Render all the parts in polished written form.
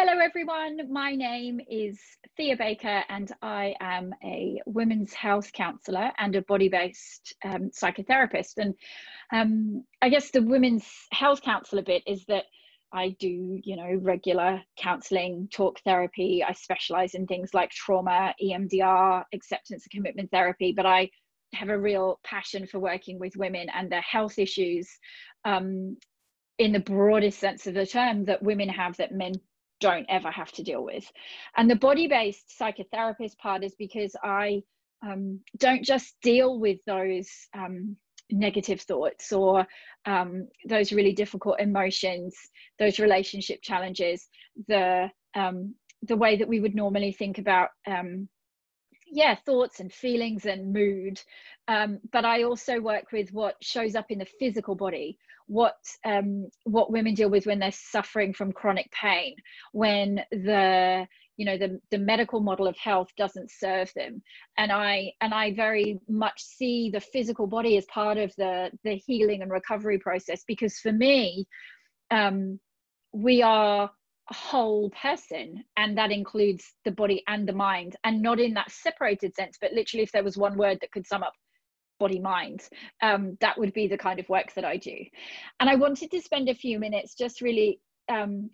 Hello everyone, my name is Thea Baker and I am a women's health counsellor and a body-based psychotherapist. And I guess the women's health counsellor bit is that I do, regular counselling, talk therapy. I specialise in things like trauma, EMDR, acceptance and commitment therapy, but I have a real passion for working with women and their health issues in the broadest sense of the term that women have that men don't ever have to deal with. And the body-based psychotherapist part is because I don't just deal with those negative thoughts or those really difficult emotions, those relationship challenges, the way that we would normally think about thoughts and feelings and mood, but I also work with what shows up in the physical body, what women deal with when they're suffering from chronic pain, when the medical model of health doesn't serve them, and I very much see the physical body as part of the healing and recovery process, because for me, we are a whole person, and that includes the body and the mind, and not in that separated sense, but literally if there was one word that could sum up body mind, that would be the kind of work that I do. And I wanted to spend a few minutes just really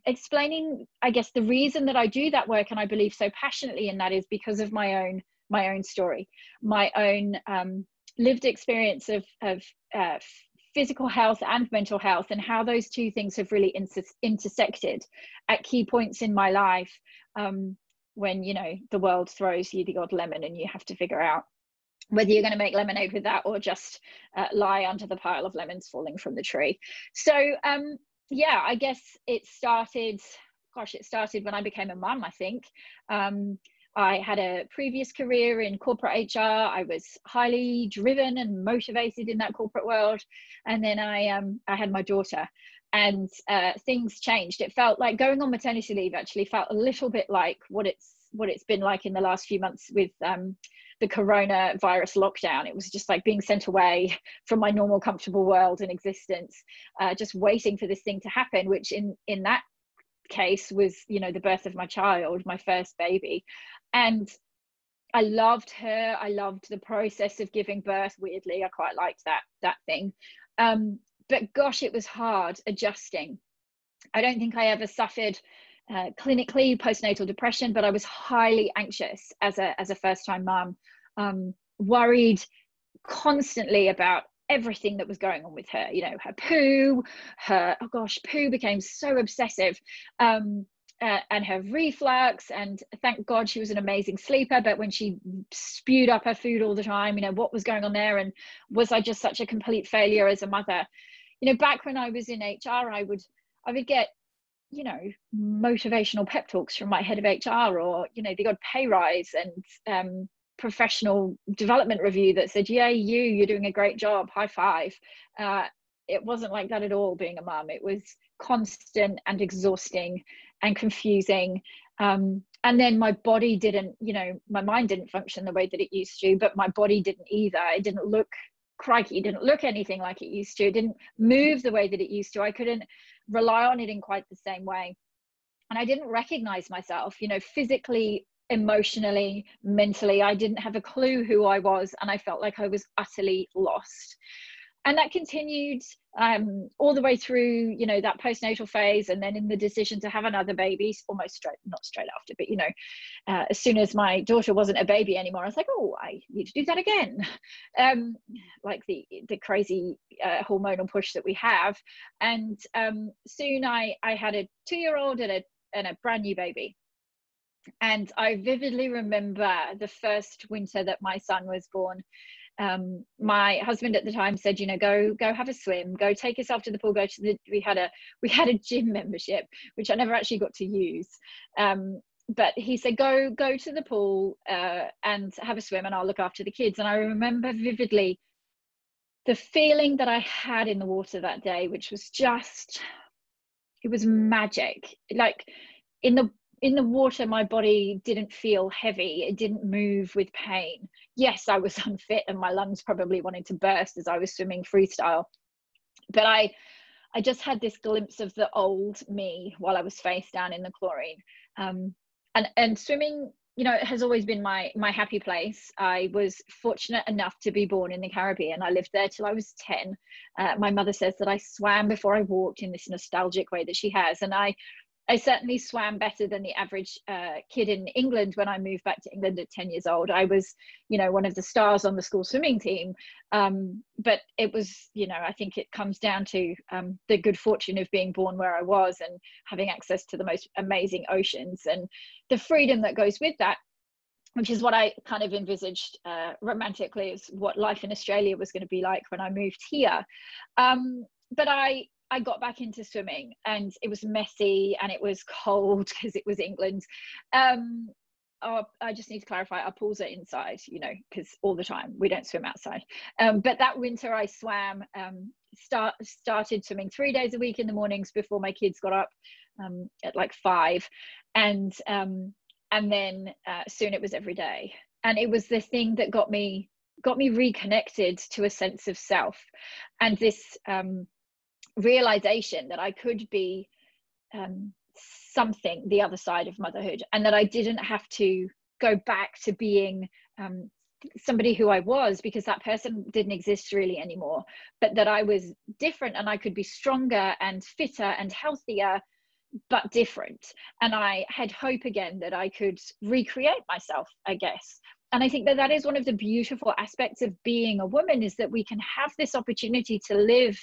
explaining, I guess, the reason that I do that work, and I believe so passionately in that, is because of my own story, my own lived experience of physical health and mental health, and how those two things have really intersected at key points in my life, when the world throws you the odd lemon and you have to figure out whether you're going to make lemonade with that or just lie under the pile of lemons falling from the tree. So I guess it started when I became a mum, I think. I had a previous career in corporate HR. I was highly driven and motivated in that corporate world. And then I had my daughter, and things changed. It felt like going on maternity leave actually felt a little bit like what it's been like in the last few months with the coronavirus lockdown. It was just like being sent away from my normal comfortable world and existence, just waiting for this thing to happen, which in that case was the birth of my child, my first baby. And I loved her. I loved the process of giving birth. Weirdly, I quite liked that thing, but gosh, it was hard adjusting. I don't think I ever suffered clinically postnatal depression, but I was highly anxious as a first-time mum, worried constantly about everything that was going on with her. Her poo, poo became so obsessive, and her reflux. And thank God she was an amazing sleeper, but when she spewed up her food all the time, what was going on there? And was I just such a complete failure as a mother? Back when I was in HR, I would get motivational pep talks from my head of HR, or they got pay rise and professional development review that said, yeah, you're doing a great job, high five. It wasn't like that at all being a mum. It was constant and exhausting and confusing, and then my body didn't, my mind didn't function the way that it used to, but my body didn't either. It didn't look anything like it used to. It didn't move the way that it used to. I couldn't rely on it in quite the same way, and I didn't recognize myself, physically, emotionally, mentally. I didn't have a clue who I was, and I felt like I was utterly lost. And that continued all the way through, that postnatal phase, and then in the decision to have another baby, not straight after, but as soon as my daughter wasn't a baby anymore, I was like, oh, I need to do that again, like the crazy hormonal push that we have. And soon I had a 2-year-old and a brand new baby. And I vividly remember the first winter that my son was born. My husband at the time said, go have a swim, go take yourself to the pool, we had a gym membership, which I never actually got to use. But he said, go to the pool and have a swim, and I'll look after the kids. And I remember vividly the feeling that I had in the water that day, which was it was magic. Like in the water, my body didn't feel heavy. It didn't move with pain. Yes, I was unfit and my lungs probably wanted to burst as I was swimming freestyle. But I I just had this glimpse of the old me while I was face down in the chlorine. And swimming, you know, it has always been my happy place. I was fortunate enough to be born in the Caribbean. I lived there till I was 10. My mother says that I swam before I walked, in this nostalgic way that she has. And I certainly swam better than the average kid in England when I moved back to England at 10 years old. I was, you know, one of the stars on the school swimming team. But it was, you know, I think it comes down to the good fortune of being born where I was and having access to the most amazing oceans and the freedom that goes with that, which is what I kind of envisaged romantically, is what life in Australia was going to be like when I moved here. But I got back into swimming, and it was messy and it was cold because it was England. I just need to clarify, our pools are inside, you know, because all the time we don't swim outside. But that winter I swam, started swimming 3 days a week in the mornings before my kids got up at like 5. And then soon it was every day. And it was the thing that got me reconnected to a sense of self, and this realization that I could be something the other side of motherhood, and that I didn't have to go back to being somebody who I was, because that person didn't exist really anymore, but that I was different and I could be stronger and fitter and healthier, but different. And I had hope again that I could recreate myself, I guess. And I think that that is one of the beautiful aspects of being a woman, is that we can have this opportunity to live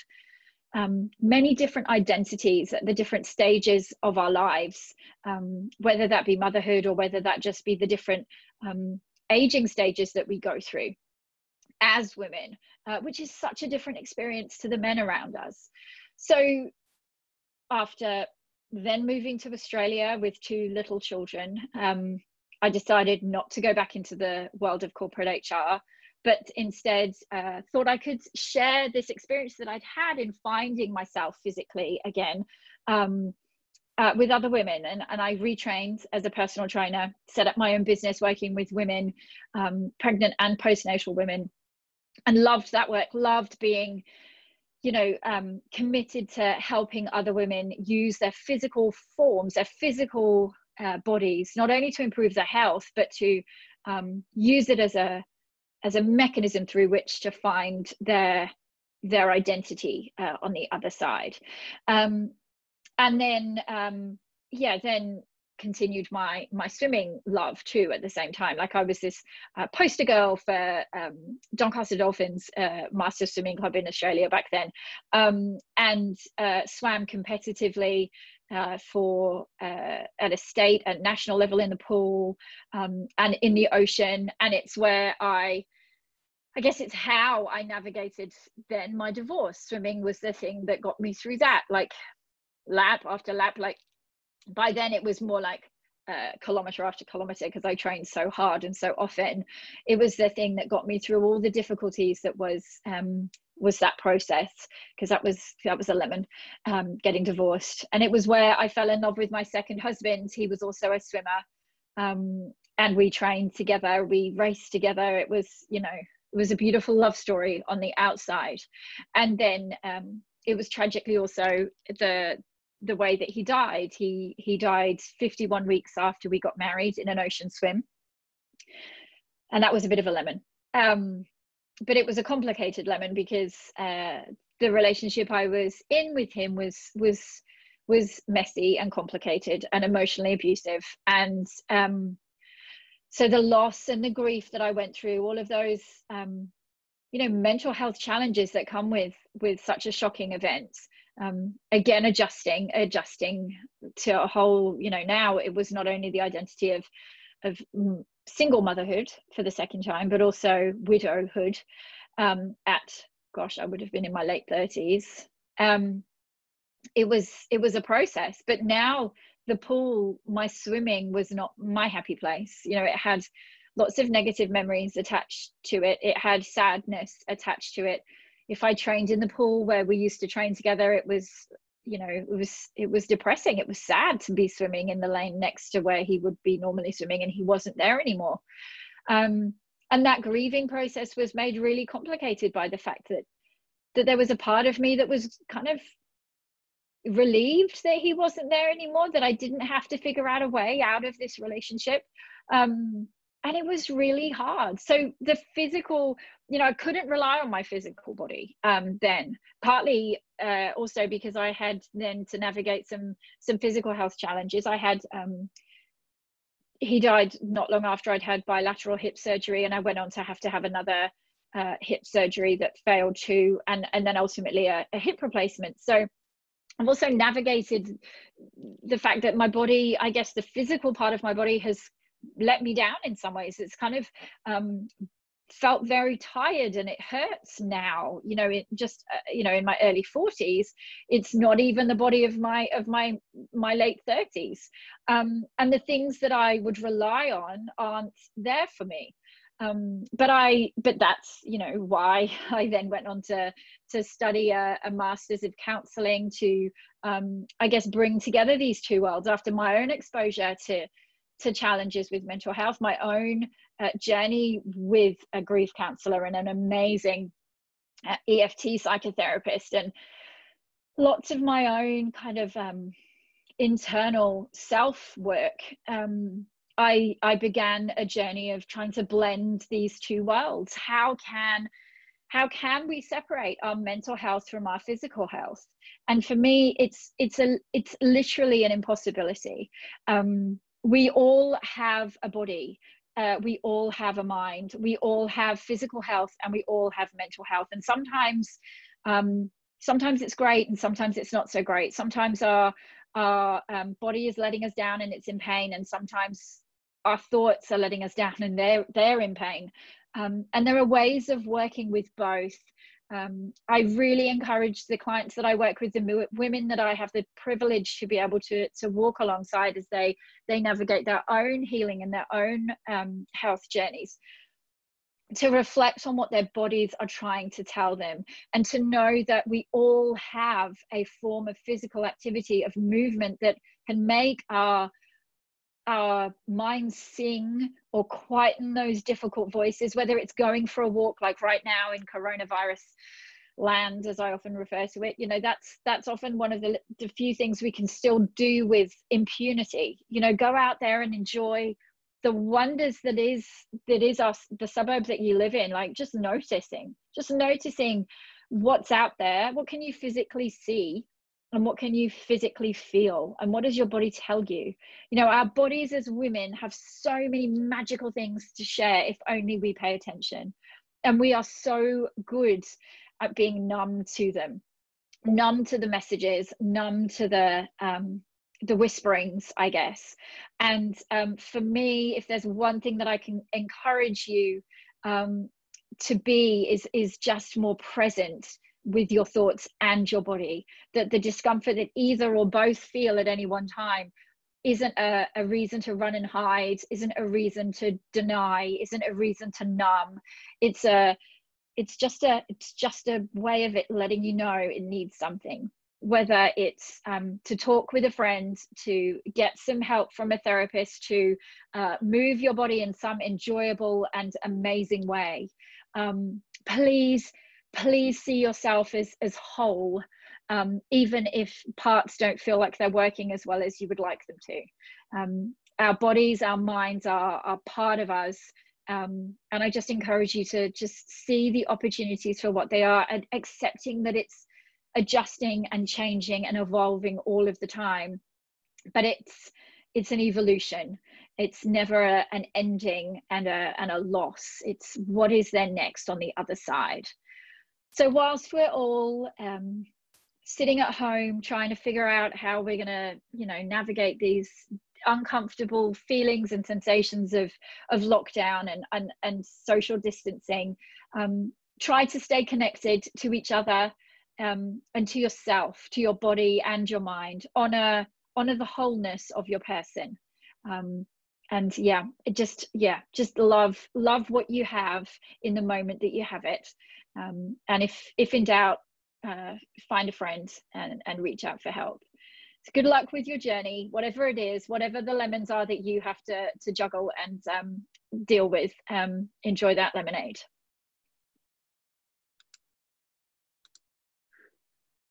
many different identities at the different stages of our lives, whether that be motherhood or whether that just be the different aging stages that we go through as women, which is such a different experience to the men around us. So after then moving to Australia with 2 little children, I decided not to go back into the world of corporate HR, but instead thought I could share this experience that I'd had in finding myself physically again with other women. And I retrained as a personal trainer, set up my own business working with women, pregnant and postnatal women, and loved that work, loved being, you know, committed to helping other women use their physical forms, their physical bodies, not only to improve their health, but to use it as a mechanism through which to find their identity on the other side. And then then continued my swimming love too at the same time. Like, I was this poster girl for Doncaster Dolphins master swimming club in Australia back then, and swam competitively for at a state and national level in the pool, and in the ocean. And it's where I guess it's how I navigated then my divorce. Swimming was the thing that got me through that, like lap after lap. Like, by then it was more like kilometer after kilometer, because I trained so hard and so often. It was the thing that got me through all the difficulties that was that process, because that was a lemon, getting divorced. And it was where I fell in love with my second husband. He was also a swimmer, and we trained together, we raced together. It was, you know, it was a beautiful love story on the outside. And then it was tragically also the way that he died. He died 51 weeks after we got married in an ocean swim. And that was a bit of a lemon. But it was a complicated lemon, because the relationship I was in with him was messy and complicated and emotionally abusive. And so the loss and the grief that I went through, all of those, you know, mental health challenges that come with such a shocking event. Again, adjusting to a whole, you know, now it was not only the identity of single motherhood for the second time, but also widowhood, at, gosh, I would have been in my late 30s. It was a process. But now the pool, my swimming, was not my happy place. You know, it had lots of negative memories attached to it. It had sadness attached to it. If I trained in the pool where we used to train together, it was, you know, it was depressing. It was sad to be swimming in the lane next to where he would be normally swimming, and he wasn't there anymore. And that grieving process was made really complicated by the fact that there was a part of me that was kind of relieved that he wasn't there anymore, that I didn't have to figure out a way out of this relationship. And it was really hard. So the physical, I couldn't rely on my physical body then, partly also because I had then to navigate some physical health challenges. I had he died not long after I'd had bilateral hip surgery, and I went on to have another hip surgery that failed too, and then ultimately a hip replacement. So I've also navigated the fact that my body, I guess the physical part of my body, has let me down in some ways. It's kind of felt very tired, and it hurts now, it just in my early 40s. It's not even the body of my late 30s, and the things that I would rely on aren't there for me. But that's why I then went on to study a master's of counselling to I guess bring together these two worlds after my own exposure to challenges with mental health, my own journey with a grief counsellor and an amazing EFT psychotherapist, and lots of my own kind of internal self work. I began a journey of trying to blend these two worlds. How can we separate our mental health from our physical health? And for me, it's literally an impossibility. We all have a body, we all have a mind, we all have physical health, and we all have mental health. And sometimes it's great, and sometimes it's not so great. Sometimes our body is letting us down and it's in pain, and sometimes our thoughts are letting us down and they're in pain. And there are ways of working with both. I really encourage the clients that I work with, the women that I have the privilege to be able to walk alongside as they navigate their own healing and their own health journeys, to reflect on what their bodies are trying to tell them, and to know that we all have a form of physical activity, of movement, that can make our minds sing or quieten those difficult voices, whether it's going for a walk, like right now in coronavirus land, as I often refer to it. That's often one of the few things we can still do with impunity. Go out there and enjoy the wonders that is the suburbs that you live in. Like just noticing what's out there. What can you physically see? And what can you physically feel? And what does your body tell you? Our bodies as women have so many magical things to share if only we pay attention. And we are so good at being numb to them, numb to the messages, numb to the whisperings, I guess. And for me, if there's one thing that I can encourage you to be, is just more present with your thoughts and your body. That the discomfort that either or both feel at any one time isn't a reason to run and hide, isn't a reason to deny, isn't a reason to numb. It's just a way of it letting you know it needs something, whether it's to talk with a friend, to get some help from a therapist, to move your body in some enjoyable and amazing way. Please see yourself as whole, even if parts don't feel like they're working as well as you would like them to. Our bodies, our minds are part of us. And I just encourage you to just see the opportunities for what they are, and accepting that it's adjusting and changing and evolving all of the time. But it's an evolution. It's never an ending and a loss. It's what is there next on the other side. So whilst we're all sitting at home trying to figure out how we're going to, navigate these uncomfortable feelings and sensations of lockdown and social distancing, try to stay connected to each other and to yourself, to your body and your mind. Honor the wholeness of your person. And just love what you have in the moment that you have it. And if in doubt, find a friend and reach out for help. So good luck with your journey, whatever it is, whatever the lemons are that you have to juggle and deal with. Enjoy that lemonade.